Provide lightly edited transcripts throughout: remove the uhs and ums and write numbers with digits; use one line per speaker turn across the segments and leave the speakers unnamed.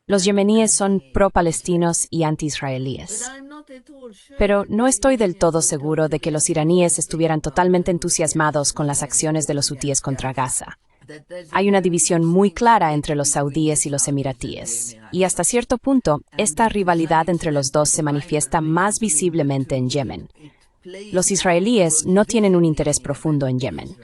Los yemeníes son pro-palestinos y anti-israelíes. Pero no estoy del todo seguro de que los iraníes estuvieran totalmente entusiasmados con las acciones de los hutíes contra Gaza. Hay una división muy clara entre los saudíes y los emiratíes, y hasta cierto punto, esta rivalidad entre los dos se manifiesta más visiblemente en Yemen. Los israelíes no tienen un interés profundo en Yemen.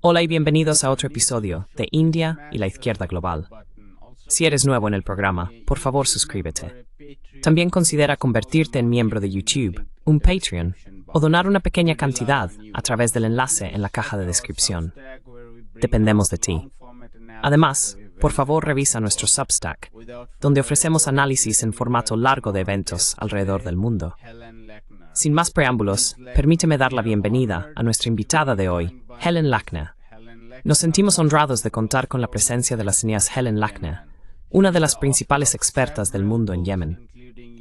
Hola y bienvenidos a otro episodio de India y la Izquierda Global. Si eres nuevo en el programa, por favor suscríbete. También considera convertirte en miembro de YouTube, un Patreon, o donar una pequeña cantidad a través del enlace en la caja de descripción. Dependemos de ti. Además, por favor revisa nuestro Substack, donde ofrecemos análisis en formato largo de eventos alrededor del mundo. Sin más preámbulos, permíteme dar la bienvenida a nuestra invitada de hoy, Helen Lackner. Nos sentimos honrados de contar con la presencia de la cineasta Helen Lackner, una de las principales expertas del mundo en Yemen.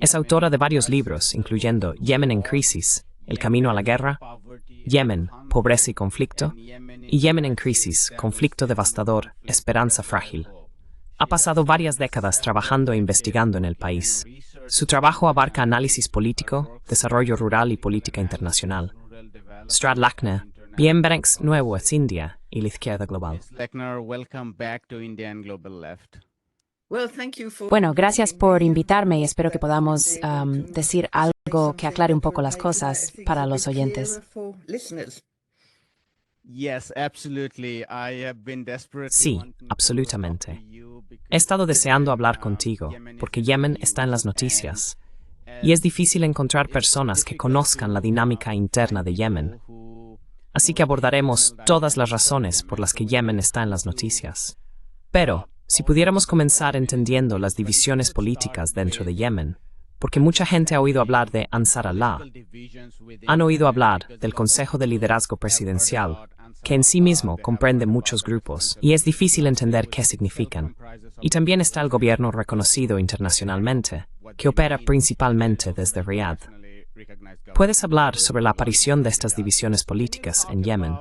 Es autora de varios libros, incluyendo Yemen en crisis, El camino a la guerra, Yemen, pobreza y conflicto, y Yemen en crisis, conflicto devastador, esperanza frágil. Ha pasado varias décadas trabajando e investigando en el país. Su trabajo abarca análisis político, desarrollo rural y política internacional. Strad Lackner, bienvenidos nuevo a India y la Izquierda Global.
Bueno, gracias por invitarme y espero que podamos decir algo que aclare un poco las cosas para los oyentes.
Sí, absolutamente. He estado deseando hablar contigo, porque Yemen está en las noticias, y es difícil encontrar personas que conozcan la dinámica interna de Yemen. Así que abordaremos todas las razones por las que Yemen está en las noticias. Pero, si pudiéramos comenzar entendiendo las divisiones políticas dentro de Yemen, porque mucha gente ha oído hablar de Ansar Allah, han oído hablar del Consejo de Liderazgo Presidencial, que en sí mismo comprende muchos grupos, y es difícil entender qué significan. Y también está el gobierno reconocido internacionalmente, que opera principalmente desde Riad. ¿Puedes hablar sobre la aparición de estas divisiones políticas en Yemen?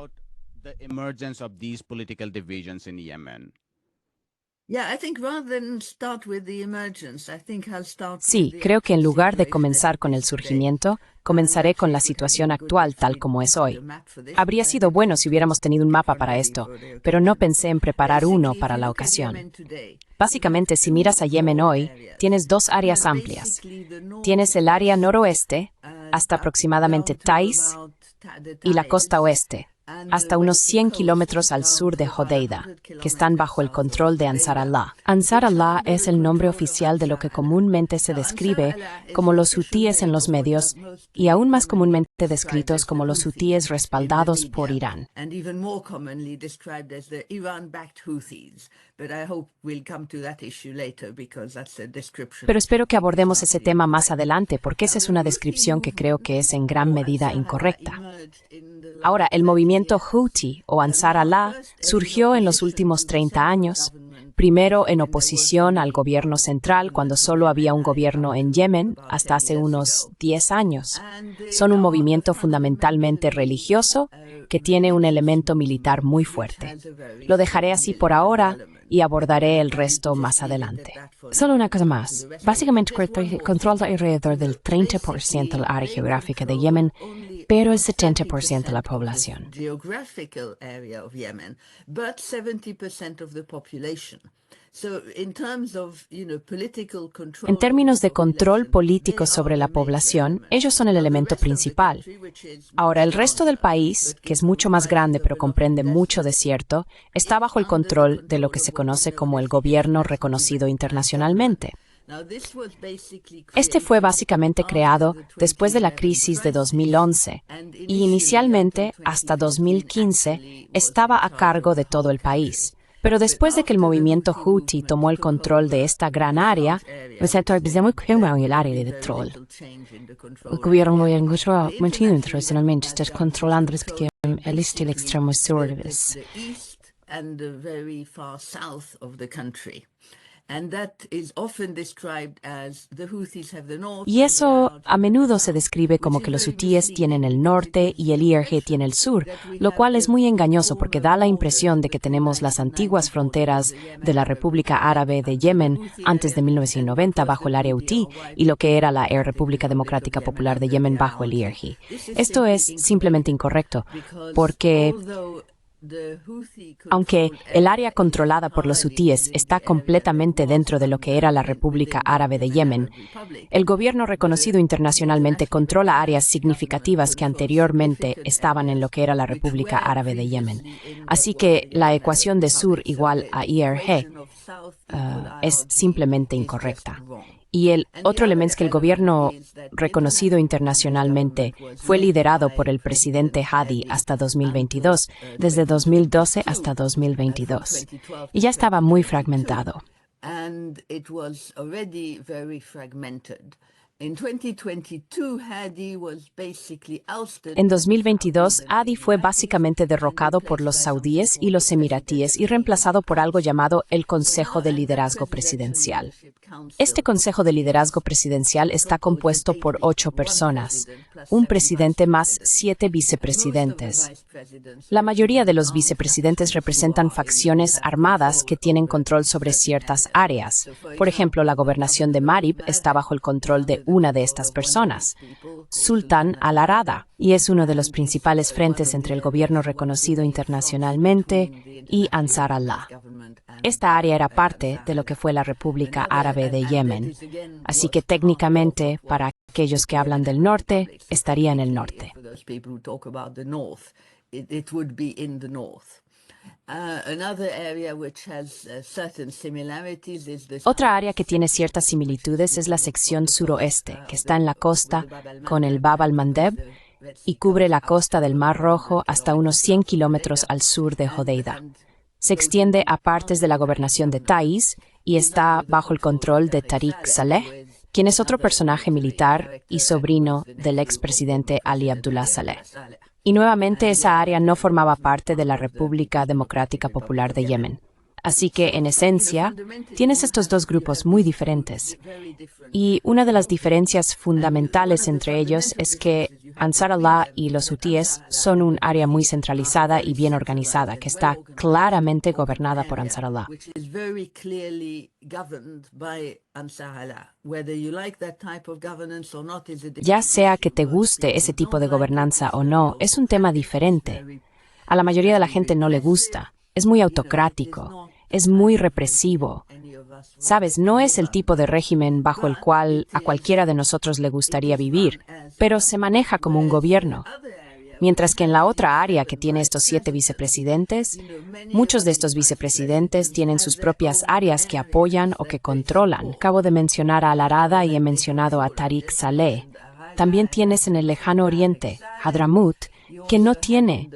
Sí, creo que en lugar de comenzar con el surgimiento, comenzaré con la situación actual tal como es hoy. Habría sido bueno si hubiéramos tenido un mapa para esto, pero no pensé en preparar uno para la ocasión. Básicamente, si miras a Yemen hoy, tienes dos áreas amplias. Tienes el área noroeste, hasta aproximadamente Taiz, y la costa oeste, hasta unos 100 kilómetros al sur de Hodeida, que están bajo el control de Ansar Allah. Ansar Allah es el nombre oficial de lo que comúnmente se describe como los hutíes en los medios y aún más comúnmente descritos como los hutíes respaldados por Irán. Pero espero que abordemos ese tema más adelante porque esa es una descripción que creo que es en gran medida incorrecta. Ahora, el movimiento Houthi o Ansar Allah surgió en los últimos 30 años, primero en oposición al gobierno central cuando solo había un gobierno en Yemen hasta hace unos 10 años. Son un movimiento fundamentalmente religioso que tiene un elemento militar muy fuerte. Lo dejaré así por ahora y abordaré el resto más adelante. Solo una cosa más. Básicamente controla alrededor del 30% de la área geográfica de Yemen, pero el 70% de la población. En términos de control político sobre la población, ellos son el elemento principal. Ahora, el resto del país, que es mucho más grande pero comprende mucho desierto, está bajo el control de lo que se conoce como el gobierno reconocido internacionalmente. Este fue básicamente creado después de la crisis de 2011 y inicialmente, hasta 2015, estaba a cargo de todo el país. Pero después de que el movimiento Houthi tomó el control de esta gran área, el gobierno internacionalmente está controlando el este y el extremo sur. Y eso a menudo se describe como que los hutíes tienen el norte y el IRG tiene el sur, lo cual es muy engañoso porque da la impresión de que tenemos las antiguas fronteras de la República Árabe de Yemen antes de 1990 bajo el área hutí y lo que era la República Democrática Popular de Yemen bajo el IRG. Esto es simplemente incorrecto porque aunque el área controlada por los hutíes está completamente dentro de lo que era la República Árabe de Yemen, el gobierno reconocido internacionalmente controla áreas significativas que anteriormente estaban en lo que era la República Árabe de Yemen. Así que la ecuación de sur igual a IRG es simplemente incorrecta. Y el otro elemento es que el gobierno reconocido internacionalmente fue liderado por el presidente Hadi hasta 2022, desde 2012 hasta 2022. Y ya estaba muy fragmentado. En 2022, Hadi fue básicamente derrocado por los saudíes y los emiratíes y reemplazado por algo llamado el Consejo de Liderazgo Presidencial. Este Consejo de Liderazgo Presidencial está compuesto por 8 personas, un presidente más 7 vicepresidentes. La mayoría de los vicepresidentes representan facciones armadas que tienen control sobre ciertas áreas. Por ejemplo, la gobernación de Marib está bajo el control de una de estas personas, Sultan al-Arada, y es uno de los principales frentes entre el gobierno reconocido internacionalmente y Ansar Allah. Esta área era parte de lo que fue la República Árabe de Yemen, así que técnicamente, para aquellos que hablan del norte, estaría en el norte. Otra área que tiene ciertas similitudes es la sección suroeste, que está en la costa con el Bab al-Mandeb y cubre la costa del Mar Rojo hasta unos 100 kilómetros al sur de Hodeida. Se extiende a partes de la gobernación de Taiz y está bajo el control de Tariq Saleh, quien es otro personaje militar y sobrino del expresidente Ali Abdullah Saleh. Y nuevamente esa área no formaba parte de la República Democrática Popular de Yemen. Así que, en esencia, tienes estos dos grupos muy diferentes. Y una de las diferencias fundamentales entre ellos es que Ansar Allah y los hutíes son un área muy centralizada y bien organizada, que está claramente gobernada por Ansar Allah. Ya sea que te guste ese tipo de gobernanza o no, es un tema diferente. A la mayoría de la gente no le gusta. Es muy autocrático, es muy represivo. Sabes, no es el tipo de régimen bajo el cual a cualquiera de nosotros le gustaría vivir, pero se maneja como un gobierno. Mientras que en la otra área que tiene estos 7 vicepresidentes, muchos de estos vicepresidentes tienen sus propias áreas que apoyan o que controlan. Acabo de mencionar a Al-Arada y he mencionado a Tariq Saleh. También tienes en el lejano oriente, Hadramut, que no tiene,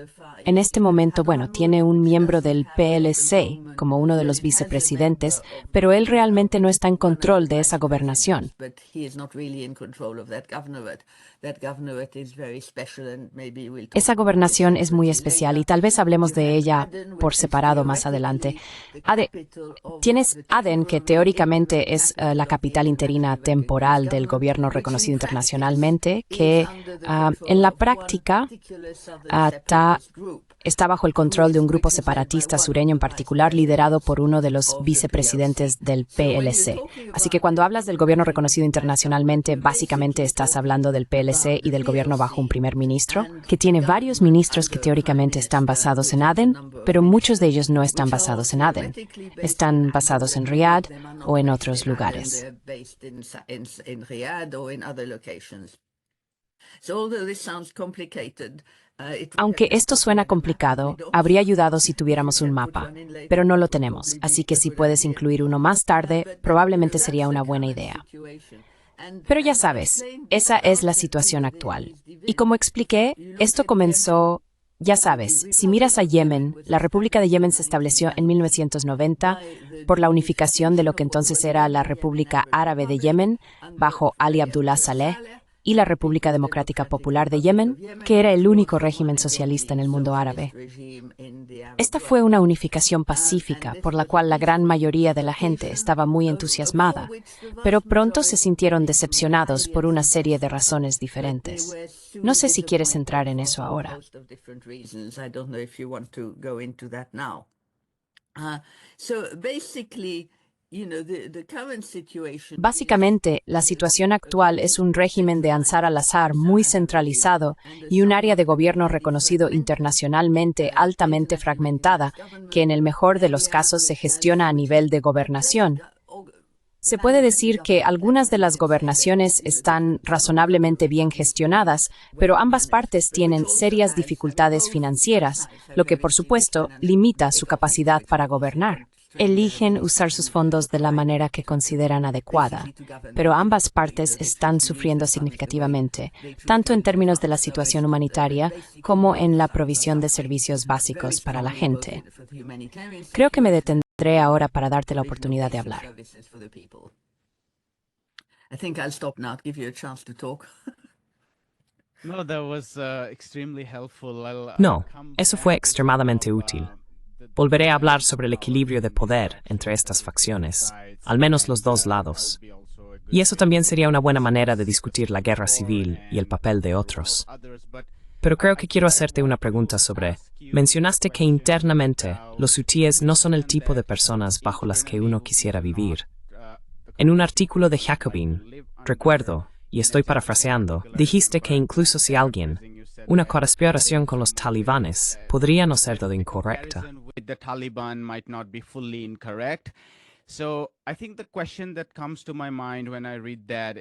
en este momento, tiene un miembro del PLC como uno de los vicepresidentes, pero él realmente no está en control de esa gobernación. Esa gobernación es muy especial y tal vez hablemos de ella por separado más adelante. Tienes Aden, que teóricamente es la capital interina temporal del gobierno reconocido internacionalmente, que en la práctica está bajo el control de un grupo separatista sureño en particular, liderado por uno de los vicepresidentes del PLC. Así que cuando hablas del gobierno reconocido internacionalmente, básicamente estás hablando del PLC y del gobierno bajo un primer ministro, que tiene varios ministros que teóricamente están basados en Aden, pero muchos de ellos no están basados en Aden. Están basados en Riyadh o en otros lugares. Aunque esto suena complicado, habría ayudado si tuviéramos un mapa, pero no lo tenemos, así que si puedes incluir uno más tarde, probablemente sería una buena idea. Pero ya sabes, esa es la situación actual. Y como expliqué, esto comenzó, ya sabes, si miras a Yemen, la República de Yemen se estableció en 1990 por la unificación de lo que entonces era la República Árabe de Yemen, bajo Ali Abdullah Saleh, y la República Democrática Popular de Yemen, que era el único régimen socialista en el mundo árabe. Esta fue una unificación pacífica por la cual la gran mayoría de la gente estaba muy entusiasmada, pero pronto se sintieron decepcionados por una serie de razones diferentes. No sé si quieres entrar en eso ahora. Básicamente, la situación actual es un régimen de Ansar al-Azhar muy centralizado y un área de gobierno reconocido internacionalmente altamente fragmentada, que en el mejor de los casos se gestiona a nivel de gobernación. Se puede decir que algunas de las gobernaciones están razonablemente bien gestionadas, pero ambas partes tienen serias dificultades financieras, lo que, por supuesto, limita su capacidad para gobernar. Eligen usar sus fondos de la manera que consideran adecuada, pero ambas partes están sufriendo significativamente, tanto en términos de la situación humanitaria como en la provisión de servicios básicos para la gente. Creo que me detendré ahora para darte la oportunidad de hablar.
No, eso fue extremadamente útil. Volveré a hablar sobre el equilibrio de poder entre estas facciones, al menos los dos lados. Y eso también sería una buena manera de discutir la guerra civil y el papel de otros. Pero creo que quiero hacerte una pregunta sobre... Mencionaste que internamente los hutíes no son el tipo de personas bajo las que uno quisiera vivir. En un artículo de Jacobin, recuerdo, y estoy parafraseando, dijiste que incluso si alguien, una conspiración con los talibanes, podría no ser todo incorrecta.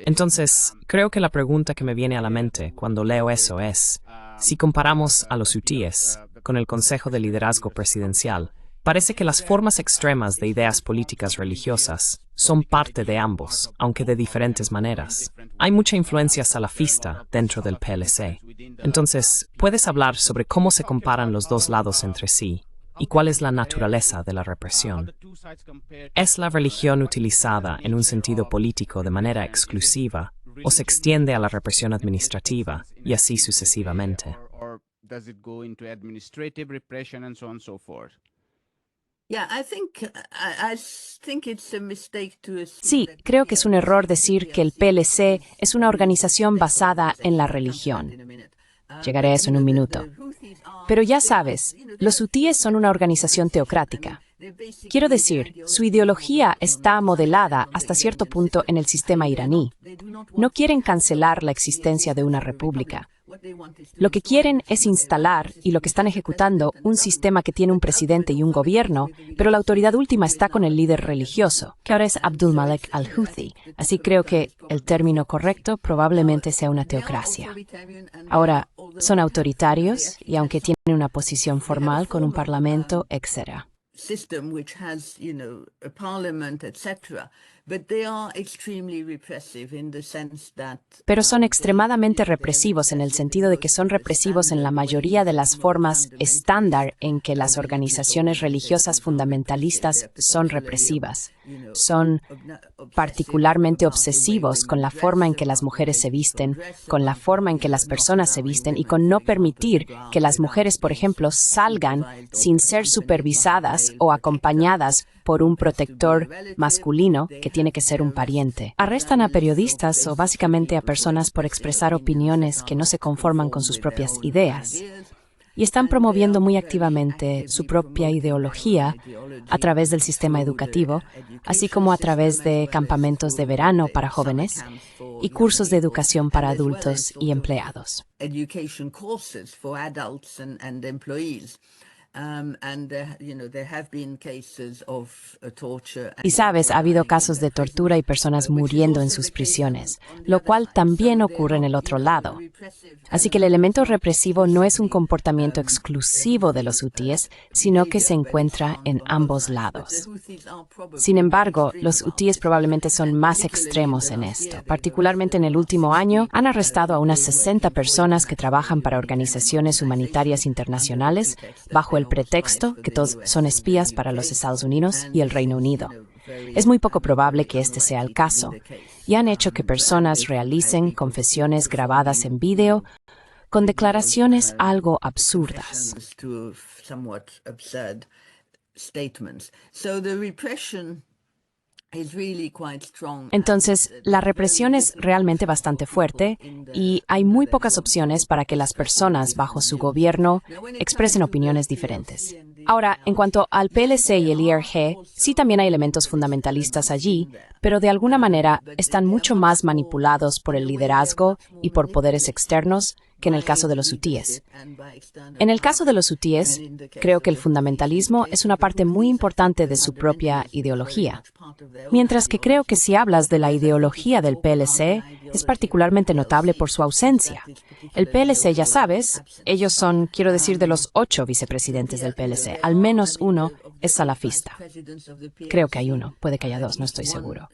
Entonces, creo que la pregunta que me viene a la mente cuando leo eso es, si comparamos a los hutíes con el Consejo de Liderazgo Presidencial, parece que las formas extremas de ideas políticas religiosas son parte de ambos, aunque de diferentes maneras. Hay mucha influencia salafista dentro del PLC. Entonces, ¿puedes hablar sobre cómo se comparan los dos lados entre sí y cuál es la naturaleza de la represión? ¿Es la religión utilizada en un sentido político de manera exclusiva o se extiende a la represión administrativa y así sucesivamente?
Sí, creo que es un error decir que el PLC es una organización basada en la religión. Llegaré a eso en un minuto. Pero ya sabes, los hutíes son una organización teocrática. Quiero decir, su ideología está modelada hasta cierto punto en el sistema iraní. No quieren cancelar la existencia de una república. Lo que quieren es instalar, y lo que están ejecutando, un sistema que tiene un presidente y un gobierno, pero la autoridad última está con el líder religioso, que ahora es Abdul Malik al-Houthi. Así creo que el término correcto probablemente sea una teocracia. Ahora, son autoritarios, y aunque tienen una posición formal con un parlamento, etc. Pero son extremadamente represivos en el sentido de que son represivos en la mayoría de las formas estándar en que las organizaciones religiosas fundamentalistas son represivas. Son particularmente obsesivos con la forma en que las mujeres se visten, con la forma en que las personas se visten y con no permitir que las mujeres, por ejemplo, salgan sin ser supervisadas o acompañadas por un protector masculino que tiene que ser un pariente. Arrestan a periodistas o básicamente a personas por expresar opiniones que no se conforman con sus propias ideas. Y están promoviendo muy activamente su propia ideología a través del sistema educativo, así como a través de campamentos de verano para jóvenes y cursos de educación para adultos y empleados. Y sabes, ha habido casos de tortura y personas muriendo en sus prisiones, lo cual también ocurre en el otro lado. Así que el elemento represivo no es un comportamiento exclusivo de los hutíes, sino que se encuentra en ambos lados. Sin embargo, los hutíes probablemente son más extremos en esto. Particularmente en el último año, han arrestado a unas 60 personas que trabajan para organizaciones humanitarias internacionales bajo el pretexto que todos son espías para los Estados Unidos y el Reino Unido. Es muy poco probable que este sea el caso, y han hecho que personas realicen confesiones grabadas en vídeo con declaraciones algo absurdas. Entonces, la represión es realmente bastante fuerte y hay muy pocas opciones para que las personas bajo su gobierno expresen opiniones diferentes. Ahora, en cuanto al PLC y el IRG, sí también hay elementos fundamentalistas allí, pero de alguna manera están mucho más manipulados por el liderazgo y por poderes externos que en el caso de los hutíes. En el caso de los hutíes, creo que el fundamentalismo es una parte muy importante de su propia ideología. Mientras que creo que si hablas de la ideología del PLC, es particularmente notable por su ausencia. El PLC, ya sabes, ellos son, quiero decir, de los 8 vicepresidentes del PLC, al menos uno es salafista. Creo que hay uno, puede que haya 2, no estoy seguro.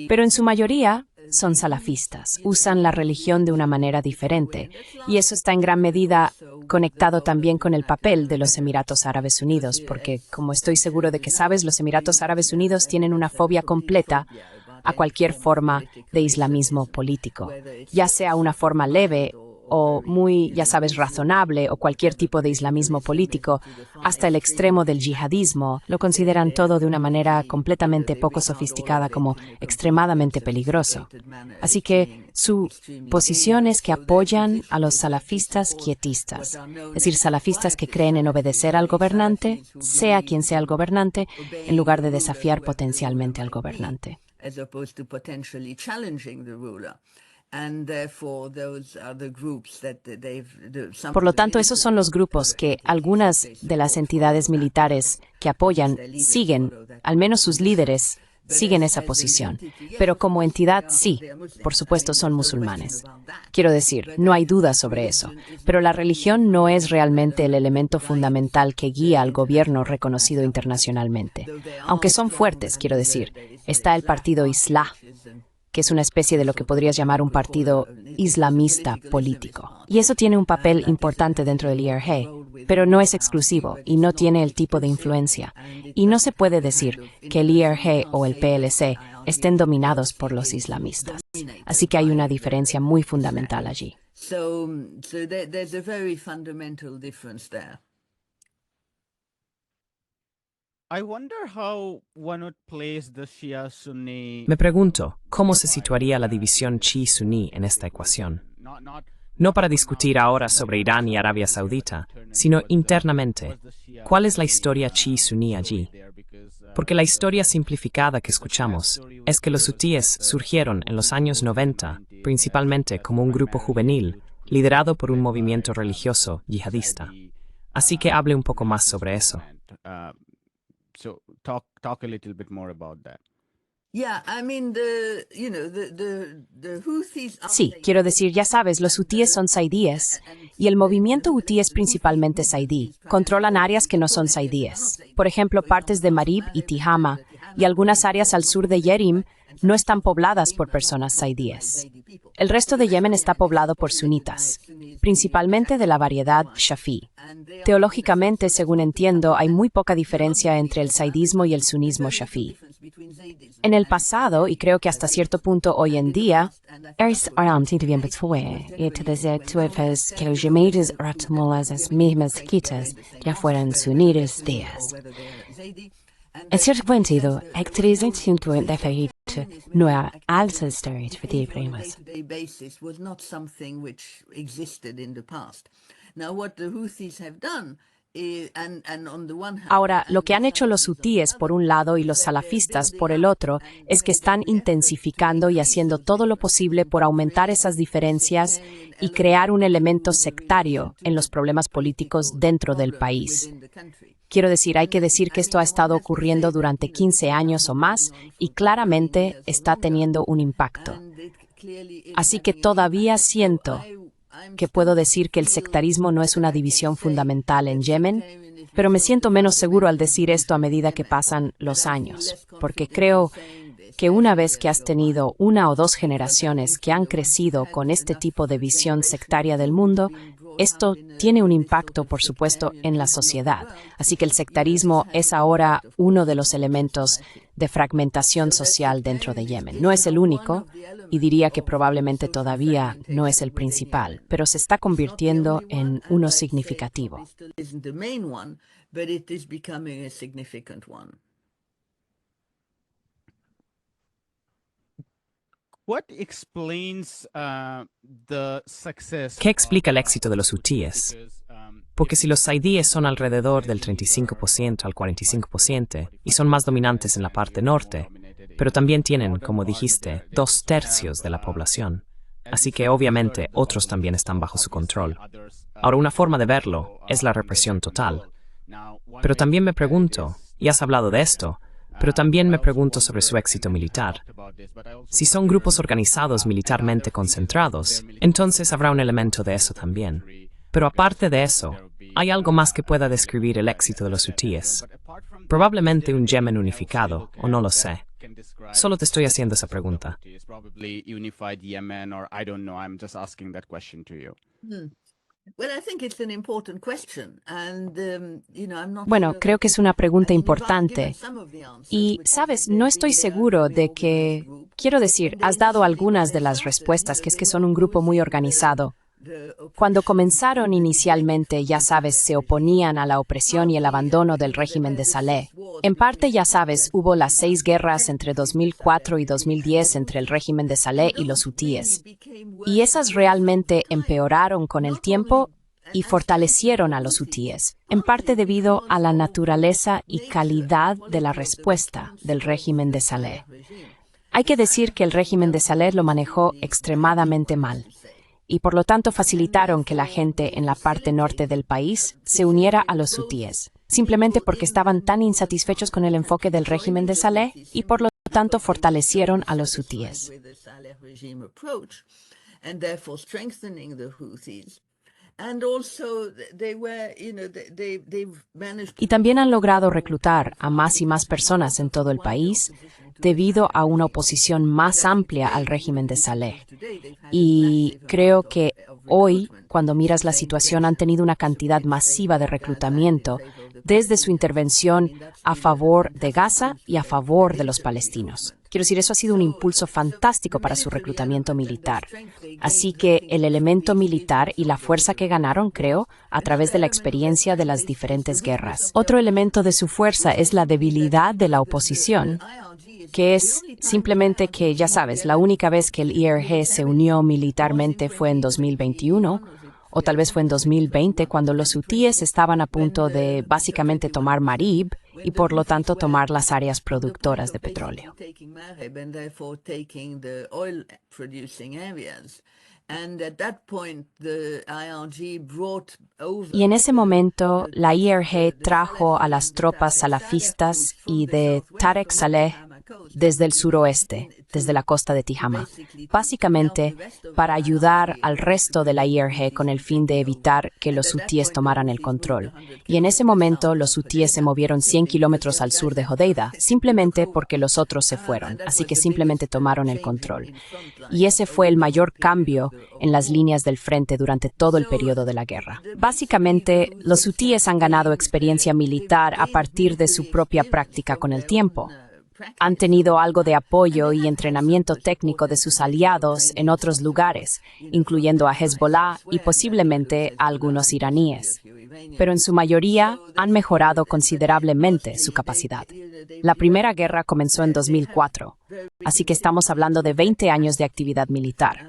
Pero en su mayoría son salafistas, usan la religión de una manera diferente, y eso está en gran medida conectado también con el papel de los Emiratos Árabes Unidos, porque, como estoy seguro de que sabes, los Emiratos Árabes Unidos tienen una fobia completa a cualquier forma de islamismo político, ya sea una forma leve o muy, ya sabes, razonable, o cualquier tipo de islamismo político, hasta el extremo del yihadismo, lo consideran todo de una manera completamente poco sofisticada como extremadamente peligroso. Así que su posición es que apoyan a los salafistas quietistas, es decir, salafistas que creen en obedecer al gobernante, sea quien sea el gobernante, en lugar de desafiar potencialmente al gobernante. Por lo tanto, esos son los grupos que algunas de las entidades militares que apoyan siguen, al menos sus líderes, siguen esa posición. Pero como entidad, sí, por supuesto, son musulmanes. Quiero decir, no hay duda sobre eso. Pero la religión no es realmente el elemento fundamental que guía al gobierno reconocido internacionalmente. Aunque son fuertes, quiero decir, está el partido Islah, que es una especie de lo que podrías llamar un partido islamista político. Y eso tiene un papel importante dentro del IRG, pero no es exclusivo y no tiene el tipo de influencia. Y no se puede decir que el IRG o el PLC estén dominados por los islamistas. Así que hay una diferencia muy fundamental allí.
Me pregunto, ¿cómo se situaría la división Chi-Suní en esta ecuación? No para discutir ahora sobre Irán y Arabia Saudita, sino internamente. ¿Cuál es la historia Chi-Suní allí? Porque la historia simplificada que escuchamos es que los hutíes surgieron en los años 90, principalmente como un grupo juvenil, liderado por un movimiento religioso yihadista. Así que hable un poco más sobre eso.
So talk a little bit more about that.
Sí, quiero decir, ya sabes, los hutíes son saidíes, y el movimiento hutí es principalmente saidí. Controlan áreas que no son saidíes. Por ejemplo, partes de Marib y Tihama, y algunas áreas al sur de Yerim no están pobladas por personas saidíes. El resto de Yemen está poblado por sunitas, principalmente de la variedad Shafi. Teológicamente, según entiendo, hay muy poca diferencia entre el saidismo y el sunismo Shafi. En el pasado, y creo que hasta cierto punto hoy en día, ya fueran sunitas días. En cierto sentido, no hay alzas estereotipos. Ahora, lo que han hecho los hutíes por un lado y los salafistas por el otro es que están intensificando y haciendo todo lo posible por aumentar esas diferencias y crear un elemento sectario en los problemas políticos dentro del país. Quiero decir, hay que decir que esto ha estado ocurriendo durante 15 años o más y claramente está teniendo un impacto. Así que todavía siento que puedo decir que el sectarismo no es una división fundamental en Yemen, pero me siento menos seguro al decir esto a medida que pasan los años, porque creo que una vez que has tenido una o dos generaciones que han crecido con este tipo de visión sectaria del mundo, esto tiene un impacto, por supuesto, en la sociedad. Así que el sectarismo es ahora uno de los elementos de fragmentación social dentro de Yemen. No es el único, y diría que probablemente todavía no es el principal, pero se está convirtiendo en uno significativo.
¿Qué explica el éxito de los hutíes? Porque si los zaidíes son alrededor del 35% al 45% y son más dominantes en la parte norte, pero también tienen, como dijiste, 2/3 de la población. Así que obviamente otros también están bajo su control. Ahora, una forma de verlo es la represión total. Pero también me pregunto, y has hablado de esto, pero también me pregunto sobre su éxito militar. Si son grupos organizados militarmente concentrados, entonces habrá un elemento de eso también. Pero aparte de eso, ¿hay algo más que pueda describir el éxito de los hutíes? Probablemente un Yemen unificado, o no lo sé. Solo te estoy haciendo esa pregunta.
Bueno, creo que es una pregunta importante. Y, sabes, no estoy seguro de que... Quiero decir, has dado algunas de las respuestas, que es que son un grupo muy organizado. Cuando comenzaron inicialmente, ya sabes, se oponían a la opresión y el abandono del régimen de Saleh. En parte, ya sabes, hubo las 6 guerras entre 2004 y 2010 entre el régimen de Saleh y los hutíes. Y esas realmente empeoraron con el tiempo y fortalecieron a los hutíes, en parte debido a la naturaleza y calidad de la respuesta del régimen de Saleh. Hay que decir que el régimen de Saleh lo manejó extremadamente mal, y por lo tanto facilitaron que la gente en la parte norte del país se uniera a los hutíes, simplemente porque estaban tan insatisfechos con el enfoque del régimen de Saleh y por lo tanto fortalecieron a los hutíes. Y también han logrado reclutar a más y más personas en todo el país debido a una oposición más amplia al régimen de Saleh. Y creo que hoy, cuando miras la situación, han tenido una cantidad masiva de reclutamiento desde su intervención a favor de Gaza y a favor de los palestinos. Quiero decir, eso ha sido un impulso fantástico para su reclutamiento militar. Así que el elemento militar y la fuerza que ganaron, creo, a través de la experiencia de las diferentes guerras. Otro elemento de su fuerza es la debilidad de la oposición, que es simplemente que, ya sabes, la única vez que el IRG se unió militarmente fue en 2021, o tal vez fue en 2020, cuando los hutíes estaban a punto de básicamente tomar Marib y por lo tanto tomar las áreas productoras de petróleo. Y en ese momento, la IRG trajo a las tropas salafistas y de Tarek Saleh desde el suroeste, desde la costa de Tijama, básicamente para ayudar al resto de la IRG con el fin de evitar que los hutíes tomaran el control. Y en ese momento los hutíes se movieron 100 kilómetros al sur de Hodeida, simplemente porque los otros se fueron, así que simplemente tomaron el control. Y ese fue el mayor cambio en las líneas del frente durante todo el periodo de la guerra. Básicamente, los hutíes han ganado experiencia militar a partir de su propia práctica con el tiempo. Han tenido algo de apoyo y entrenamiento técnico de sus aliados en otros lugares, incluyendo a Hezbollah y posiblemente a algunos iraníes. Pero en su mayoría han mejorado considerablemente su capacidad. La primera guerra comenzó en 2004, así que estamos hablando de 20 años de actividad militar.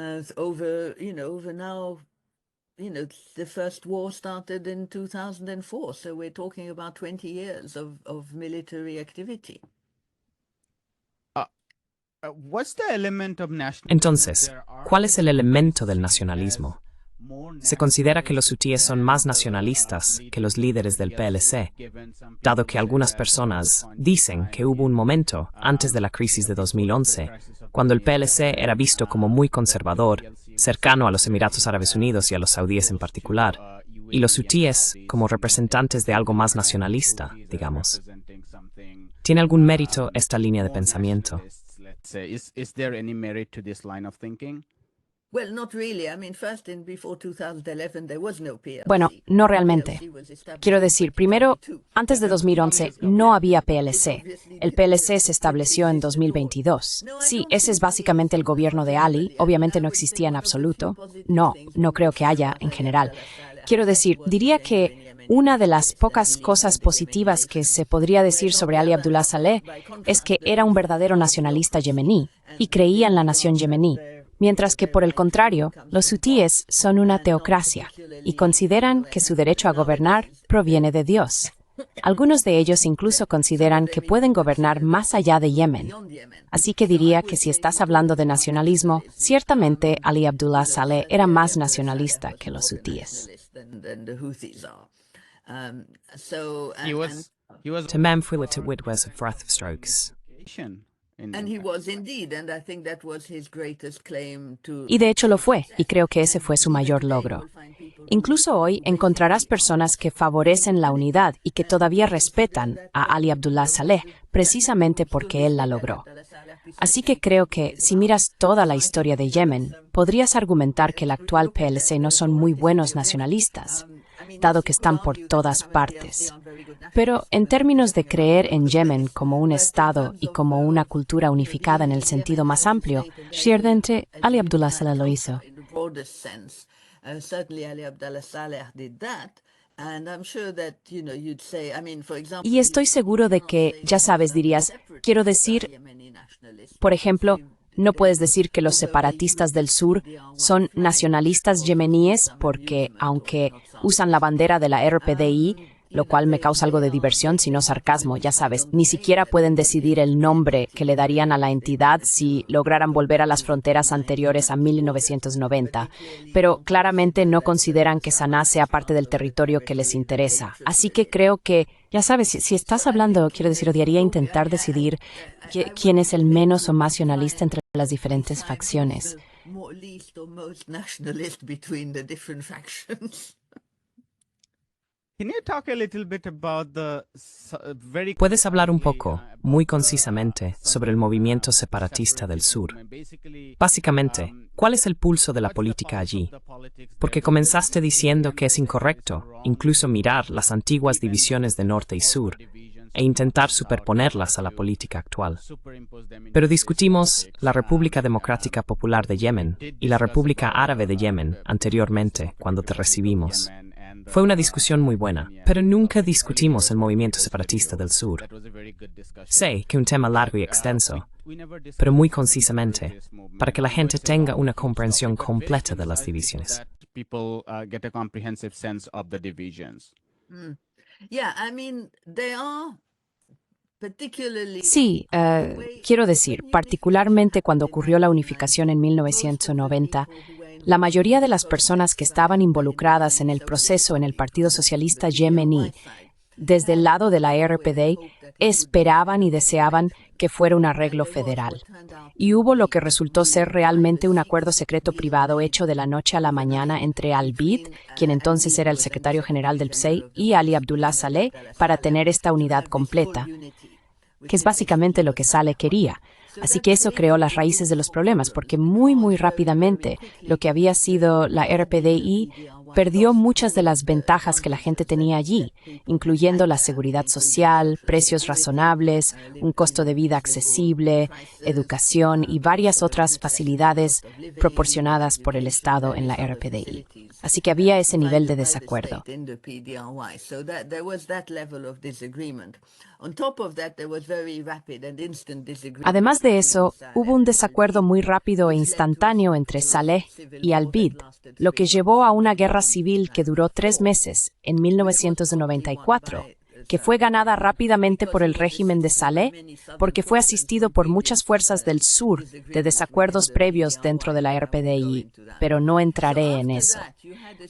The first war started in 2004, so we're talking about 20 years of military activity.
Entonces, ¿cuál es el elemento del nacionalismo? Se considera que los hutíes son más nacionalistas que los líderes del PLC, dado que algunas personas dicen que hubo un momento, antes de la crisis de 2011, cuando el PLC era visto como muy conservador, cercano a los Emiratos Árabes Unidos y a los saudíes en particular, y los hutíes como representantes de algo más nacionalista, digamos. ¿Tiene algún mérito esta línea de pensamiento?
Bueno, no realmente. Quiero decir, primero, antes de 2011 no había PLC. El PLC se estableció en 2022. Sí, ese es básicamente el gobierno de Ali. Obviamente no existía en absoluto. No creo que haya en general. Quiero decir, diría que una de las pocas cosas positivas que se podría decir sobre Ali Abdullah Saleh es que era un verdadero nacionalista yemení y creía en la nación yemení. Mientras que, por el contrario, los hutíes son una teocracia y consideran que su derecho a gobernar proviene de Dios. Algunos de ellos incluso consideran que pueden gobernar más allá de Yemen. Así que diría que si estás hablando de nacionalismo, ciertamente Ali Abdullah Saleh era más nacionalista que los hutíes.
Tamam fuilit widwas of Strokes.
Y de hecho lo fue, y creo que ese fue su mayor logro. Incluso hoy encontrarás personas que favorecen la unidad y que todavía respetan a Ali Abdullah Saleh, precisamente porque él la logró. Así que creo que, si miras toda la historia de Yemen, podrías argumentar que el actual PLC no son muy buenos nacionalistas, dado que están por todas partes. Pero en términos de creer en Yemen como un Estado y como una cultura unificada en el sentido más amplio, ciertamente Ali Abdullah Saleh lo hizo. Y estoy seguro de que, ya sabes, dirías, quiero decir, por ejemplo, no puedes decir que los separatistas del sur son nacionalistas yemeníes porque, aunque usan la bandera de la RPDI, lo cual me causa algo de diversión, si no sarcasmo, ya sabes, ni siquiera pueden decidir el nombre que le darían a la entidad si lograran volver a las fronteras anteriores a 1990. Pero claramente no consideran que Saná sea parte del territorio que les interesa. Así que creo que, ya sabes, si estás hablando, quiero decir, odiaría intentar decidir quién es el menos o más nacionalista entre las diferentes facciones.
¿Puedes hablar un poco, muy concisamente, sobre el movimiento separatista del sur? Básicamente, ¿cuál es el pulso de la política allí? Porque comenzaste diciendo que es incorrecto incluso mirar las antiguas divisiones de norte y sur e intentar superponerlas a la política actual. Pero discutimos la República Democrática Popular de Yemen y la República Árabe de Yemen anteriormente, cuando te recibimos. Fue una discusión muy buena, pero nunca discutimos el movimiento separatista del sur. Sé que un tema largo y extenso, pero muy concisamente, para que la gente tenga una comprensión completa de las divisiones.
Sí, quiero decir, particularmente cuando ocurrió la unificación en 1990, la mayoría de las personas que estaban involucradas en el proceso en el Partido Socialista Yemení, desde el lado de la RPD, esperaban y deseaban que fuera un arreglo federal. Y hubo lo que resultó ser realmente un acuerdo secreto privado hecho de la noche a la mañana entre Al-Bid, quien entonces era el secretario general del PSEI, y Ali Abdullah Saleh para tener esta unidad completa, que es básicamente lo que Saleh quería. Así que eso creó las raíces de los problemas, porque muy rápidamente lo que había sido la RPDI perdió muchas de las ventajas que la gente tenía allí, incluyendo la seguridad social, precios razonables, un costo de vida accesible, educación y varias otras facilidades proporcionadas por el Estado en la RPDI. Así que había ese nivel de desacuerdo. Además de eso, hubo un desacuerdo muy rápido e instantáneo entre Saleh y Al-Bid, lo que llevó a una guerra civil que duró 3 meses en 1994 que fue ganada rápidamente por el régimen de Saleh, porque fue asistido por muchas fuerzas del sur de desacuerdos previos dentro de la RPDI, pero no entraré en eso.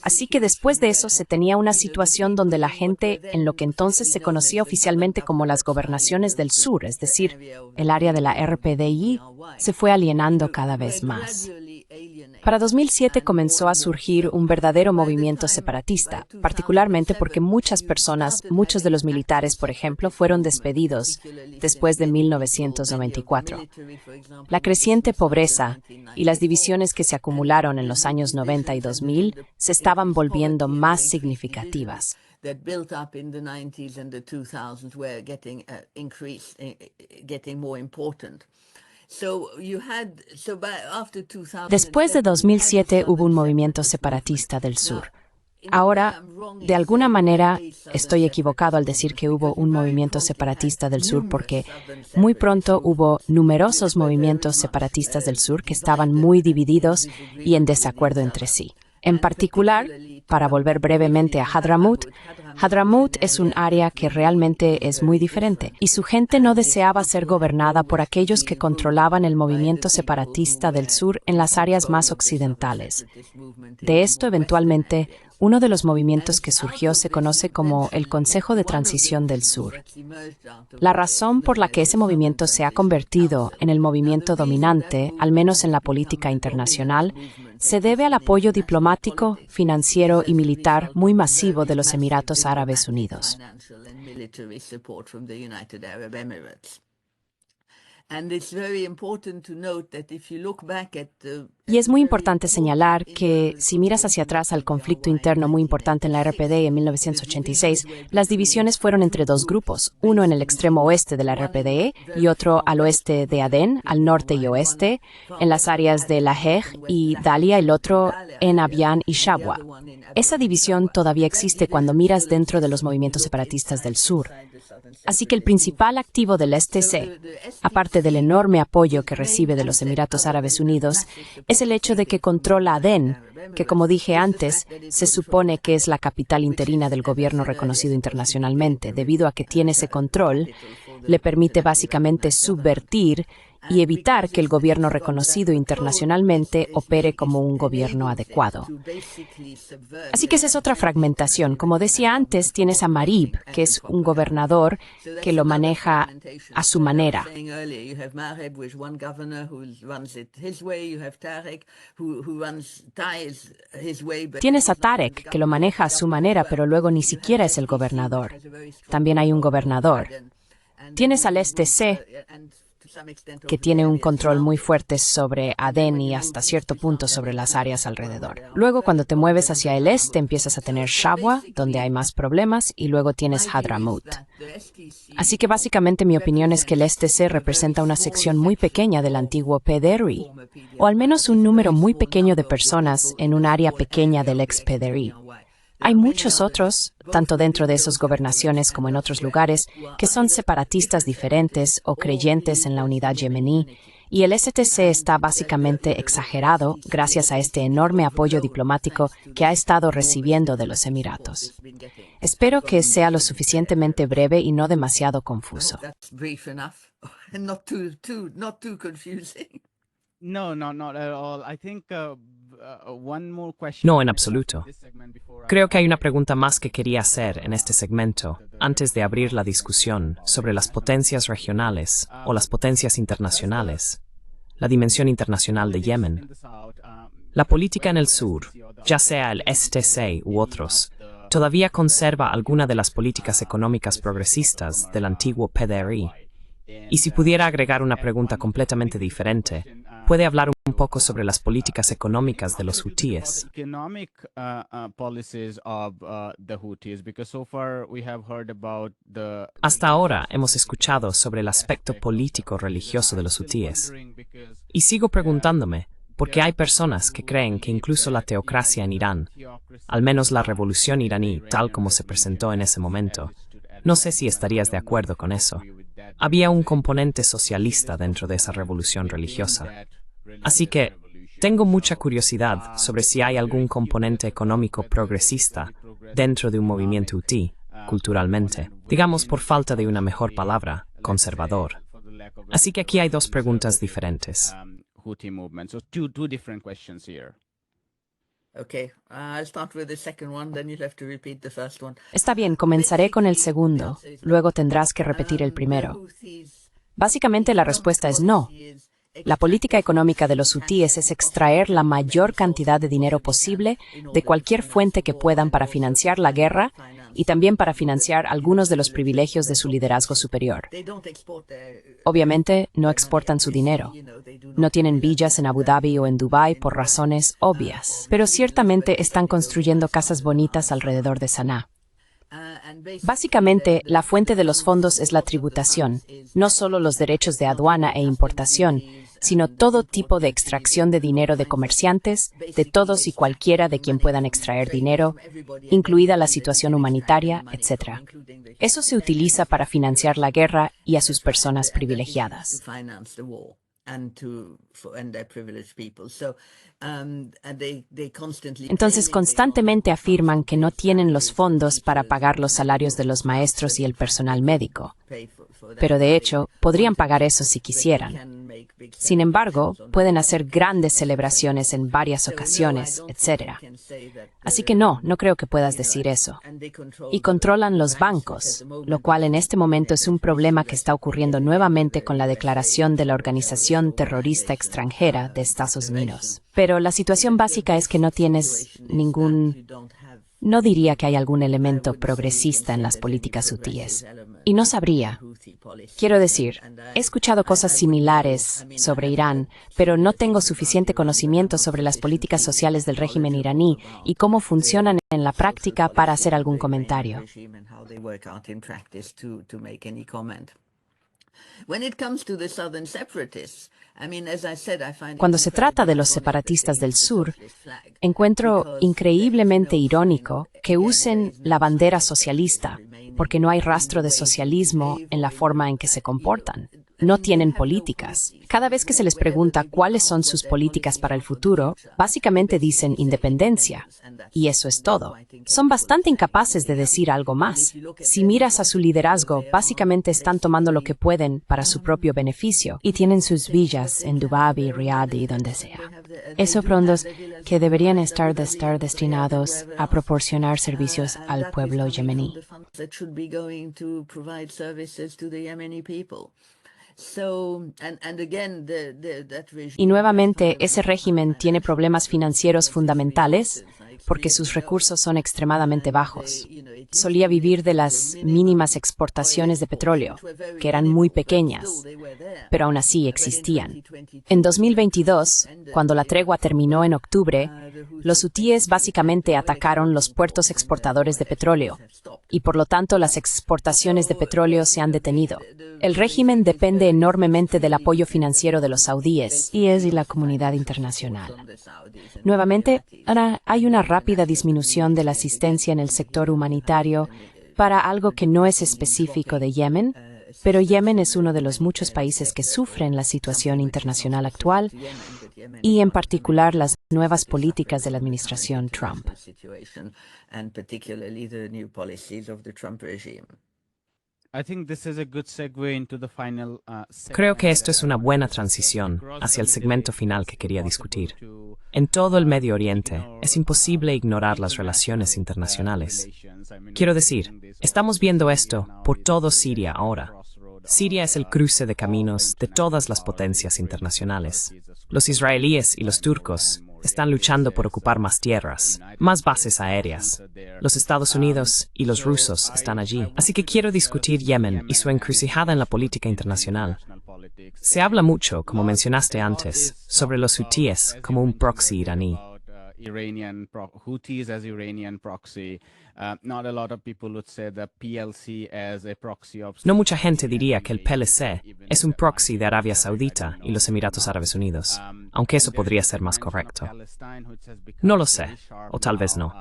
Así que después de eso se tenía una situación donde la gente en lo que entonces se conocía oficialmente como las gobernaciones del sur, es decir, el área de la RPDI, se fue alienando cada vez más. Para 2007 comenzó a surgir un verdadero movimiento separatista, particularmente porque muchas personas, muchos de los militares, por ejemplo, fueron despedidos después de 1994. La creciente pobreza y las divisiones que se acumularon en los años 90 y 2000 se estaban volviendo más significativas. Después de 2007 hubo un movimiento separatista del sur. Ahora, de alguna manera, estoy equivocado al decir que hubo un movimiento separatista del sur porque muy pronto hubo numerosos movimientos separatistas del sur que estaban muy divididos y en desacuerdo entre sí. En particular, para volver brevemente a Hadramaut, Hadramaut es un área que realmente es muy diferente y su gente no deseaba ser gobernada por aquellos que controlaban el movimiento separatista del sur en las áreas más occidentales. De esto, eventualmente, uno de los movimientos que surgió se conoce como el Consejo de Transición del Sur. La razón por la que ese movimiento se ha convertido en el movimiento dominante, al menos en la política internacional, se debe al apoyo diplomático, financiero y militar muy masivo de los Emiratos Árabes Unidos. Y es muy importante señalar que, si miras hacia atrás al conflicto interno muy importante en la RPD en 1986, las divisiones fueron entre dos grupos, uno en el extremo oeste de la RPDE y otro al oeste de Adén, al norte y oeste, en las áreas de Lahej y Dalia, el otro en Abyan y Shabwa. Esa división todavía existe cuando miras dentro de los movimientos separatistas del sur. Así que el principal activo del STC, aparte del enorme apoyo que recibe de los Emiratos Árabes Unidos, es el hecho de que controla Adén, que, como dije antes, se supone que es la capital interina del gobierno reconocido internacionalmente. Debido a que tiene ese control, le permite básicamente subvertir y evitar que el gobierno reconocido internacionalmente opere como un gobierno adecuado. Así que esa es otra fragmentación. Como decía antes, tienes a Marib, que es un gobernador que lo maneja a su manera. Tienes a Tarek, que lo maneja a su manera, pero luego ni siquiera es el gobernador. También hay un gobernador. Tienes al STC, que tiene un control muy fuerte sobre Adén y hasta cierto punto sobre las áreas alrededor. Luego, cuando te mueves hacia el este, empiezas a tener Shabwa, donde hay más problemas, y luego tienes Hadramaut. Así que básicamente mi opinión es que el STC representa una sección muy pequeña del antiguo PDRI, o al menos un número muy pequeño de personas en un área pequeña del ex PDRI. Hay muchos otros, tanto dentro de esas gobernaciones como en otros lugares, que son separatistas diferentes o creyentes en la unidad yemení, y el STC está básicamente exagerado gracias a este enorme apoyo diplomático que ha estado recibiendo de los Emiratos. Espero que sea lo suficientemente breve y no demasiado confuso.
No, en absoluto. Creo que hay una pregunta más que quería hacer en este segmento, antes de abrir la discusión sobre las potencias regionales o las potencias internacionales, la dimensión internacional de Yemen. La política en el sur, ya sea el STC u otros, todavía conserva alguna de las políticas económicas progresistas del antiguo PDRI. Y si pudiera agregar una pregunta completamente diferente, ¿puede hablar un poco sobre las políticas económicas de los hutíes? Hasta ahora hemos escuchado sobre el aspecto político-religioso de los hutíes. Y sigo preguntándome, porque hay personas que creen que incluso la teocracia en Irán, al menos la revolución iraní tal como se presentó en ese momento, no sé si estarías de acuerdo con eso. Había un componente socialista dentro de esa revolución religiosa. Así que tengo mucha curiosidad sobre si hay algún componente económico progresista dentro de un movimiento hutí, culturalmente, digamos por falta de una mejor palabra, conservador. Así que aquí hay dos preguntas diferentes.
Houthi movement. So two different questions here.
Okay, I'll start with the second one, then you'll have to repeat the first one.
Está bien, comenzaré con el segundo, luego tendrás que repetir el primero. Básicamente la respuesta es no. La política económica de los hutíes es extraer la mayor cantidad de dinero posible de cualquier fuente que puedan para financiar la guerra y también para financiar algunos de los privilegios de su liderazgo superior. Obviamente, no exportan su dinero. No tienen villas en Abu Dhabi o en Dubái por razones obvias, pero ciertamente están construyendo casas bonitas alrededor de Saná. Básicamente, la fuente de los fondos es la tributación, no solo los derechos de aduana e importación, sino todo tipo de extracción de dinero de comerciantes, de todos y cualquiera de quien puedan extraer dinero, incluida la situación humanitaria, etc. Eso se utiliza para financiar la guerra y a sus personas privilegiadas. Entonces, constantemente afirman que no tienen los fondos para pagar los salarios de los maestros y el personal médico. Pero de hecho, podrían pagar eso si quisieran. Sin embargo, pueden hacer grandes celebraciones en varias ocasiones, etc. Así que no creo que puedas decir eso. Y controlan los bancos, lo cual en este momento es un problema que está ocurriendo nuevamente con la declaración de la organización terrorista extranjera de Estados Unidos. Pero la situación básica es que no tienes ningún... No diría que hay algún elemento progresista en las políticas hutíes. Y no sabría. Quiero decir, he escuchado cosas similares sobre Irán, pero no tengo suficiente conocimiento sobre las políticas sociales del régimen iraní y cómo funcionan en la práctica para hacer algún comentario. Cuando se trata de los separatistas del sur, encuentro increíblemente irónico que usen la bandera socialista, porque no hay rastro de socialismo en la forma en que se comportan. No tienen políticas. Cada vez que se les pregunta cuáles son sus políticas para el futuro, básicamente dicen independencia. Y eso es todo. Son bastante incapaces de decir algo más. Si miras a su liderazgo, básicamente están tomando lo que pueden para su propio beneficio y tienen sus villas en Dubái, Riyadh y donde sea. Esos fondos que deberían estar destinados a proporcionar servicios al pueblo yemení. Y nuevamente, ese régimen tiene problemas financieros fundamentales porque sus recursos son extremadamente bajos. Solía vivir de las mínimas exportaciones de petróleo, que eran muy pequeñas, pero aún así existían. En 2022, cuando la tregua terminó en octubre, los hutíes básicamente atacaron los puertos exportadores de petróleo, y por lo tanto las exportaciones de petróleo se han detenido. El régimen depende enormemente del apoyo financiero de los saudíes y la comunidad internacional. Nuevamente, hay una rápida disminución de la asistencia en el sector humanitario para algo que no es específico de Yemen, pero Yemen es uno de los muchos países que sufren la situación internacional actual y en particular las nuevas políticas de la administración Trump.
Creo que esto es una buena transición hacia el segmento final que quería discutir. En todo el Medio Oriente, es imposible ignorar las relaciones internacionales. Quiero decir, estamos viendo esto por todo Siria ahora. Siria es el cruce de caminos de todas las potencias internacionales. Los israelíes y los turcos están luchando por ocupar más tierras, más bases aéreas. Los Estados Unidos y los rusos están allí. Así que quiero discutir Yemen y su encrucijada en la política internacional. Se habla mucho, como mencionaste antes, sobre los hutíes como un proxy iraní. No mucha gente diría que el PLC es un proxy de Arabia Saudita y los Emiratos Árabes Unidos, aunque eso podría ser más correcto. No lo sé, o tal vez no.